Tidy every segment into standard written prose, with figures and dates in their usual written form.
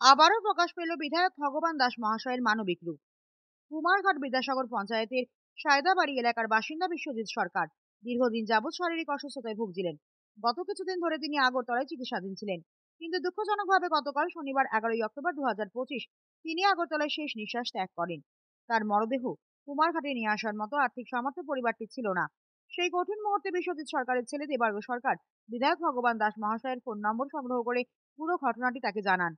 আবারও প্রকাশ পেল বিধায়ক ভগবান দাস মহাশয়ের মানবিক রূপ। কুমারঘাট বিদ্যাসাগর পঞ্চায়েতের সায়দাবাড়ি এলাকার বাসিন্দা বিশ্বজিৎ সরকার দীর্ঘদিন যাবৎ শারীরিক অসুস্থতায় ভুগছিলেন। গত কিছুদিন ধরে তিনি আগরতলায় চিকিৎসাধীন ছিলেন। কিন্তু দুঃখজনকভাবে গতকাল শনিবার 11ই অক্টোবর 2025 তিনি আগরতলায় শেষ নিঃশ্বাস ত্যাগ করেন। তার মরদেহ কুমারঘাটে নিয়ে আসার মতো আর্থিক সামর্থ্য পরিবারটি ছিল না। সেই কঠিন মুহূর্তে বিশ্বজিৎ সরকারের ছেলে দেবার্গ সরকার বিধায়ক ভগবান দাস মহাশয়ের ফোন নম্বর সংগ্রহ করে পুরো ঘটনাটি তাকে জানান।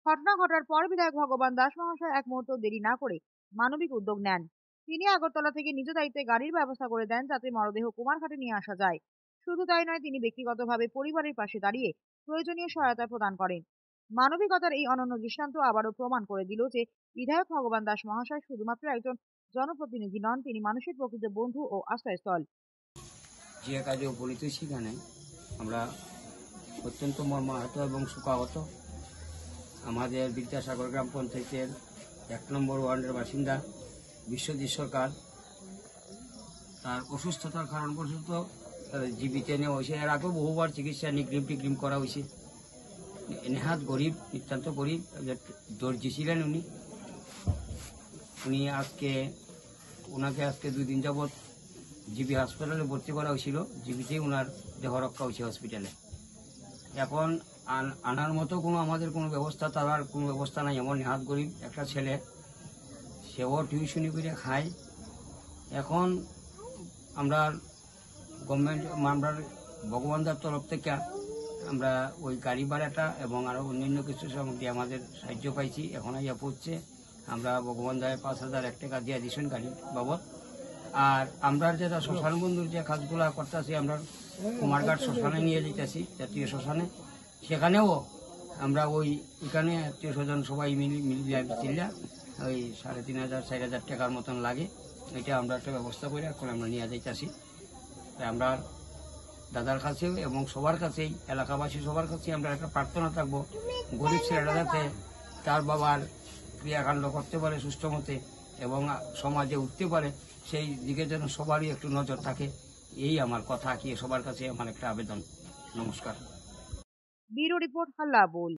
ঘটনা ঘটার পর বিধায়ক ভগবান দাস মহাশয় এক মুহূর্ত দেরি না করে মানবিক উদ্যোগ নেন। তিনি আগরতলা থেকে নিজ দায়িত্বে গাড়ির ব্যবস্থা করে দেন যাতে মরদেহ কুমারঘাটে নিয়ে আসা যায়। শুধু তাই নয়, তিনি ব্যক্তিগতভাবে পরিবারের পাশে দাঁড়িয়ে প্রয়োজনীয় সহায়তা প্রদান করেন। মানবিকতার এই অনন্য দৃষ্টান্ত আবারও প্রমাণ করে দিল যে বিধায়ক ভগবান দাস মহাশয় শুধুমাত্র একজন জনপ্রতিনিধি নন, তিনি মানুষের প্রকৃত বন্ধু ও আশ্রয়স্থল। যে কাজে উপনীত সেখানে আমরা অত্যন্ত মর্মাহত এবং শোকাহত। আমাদের বিদ্যাসাগর গ্রাম পঞ্চায়েতের 1 নম্বর ওয়ার্ডের বাসিন্দা বিশ্বজিৎ সরকার তার অসুস্থতার কারণবশত জীবিত নেওয়া হয়েছে। এর আগেও বহুবার চিকিৎসা নিগ্রিম টিগ্রিম করা হয়েছে। নেহাত গরিব, নিতান্ত গরিব, দর্জি ছিলেন উনি। ওনাকে আজকে 2 দিন যাবৎ জিবি হাসপাতালে ভর্তি করা হয়েছিল। জিবিতেই ওনার দেহ রক্ষা হয়েছে হসপিটালে। এখন আনার মতো আমাদের কোনো ব্যবস্থা, তার কোনো ব্যবস্থা নাই। এমন নেহাত গরিব একটা ছেলে, সেও টিউশনি করে খায়। এখন আমরা গভর্নমেন্ট আমরা ভগবানদার তরফ থেকে আমরা ওই গাড়ি ভাড়াটা এবং আরও অন্যান্য কিছু সামগ্রী আমাদের সাহায্য পাইছি। এখন ইয়া পড়ছে, আমরা ভগবান দায় 5,001 টাকা দিয়ে দিচ্ছেন গাড়ি বাবদ। আর আমরা যেটা শ্মশান বন্ধুর যে কাজগুলো করতেছি, আমরা কুমারঘাট শ্মশানে নিয়ে যেতেছি, জাতীয় শ্মশানে। সেখানেও আমরা ওইখানে আত্মীয় স্বজন সবাই মিলিয়ে ওই 3,500 4,000 টাকার মতন লাগে। এটা আমরা একটা ব্যবস্থা করে এখন আমরা নিয়ে যাইতেছি। আমরা দাদার কাছেও এবং সবার কাছেই, এলাকাবাসী সবার কাছেই আমরা একটা প্রার্থনা থাকবো, গরিব ছেলেরা যাতে তার বাবার ক্রিয়াকাণ্ড করতে পারে সুষ্ঠু মতে এবং সমাজে উঠতে পারে, সেই দিকে যেন সবারই একটু নজর থাকে। এই আমার কথা, কি সবার কাছে আমার একটা আবেদন। নমস্কার। ব্যুরো রিপোর্ট, হাল্লা বোল।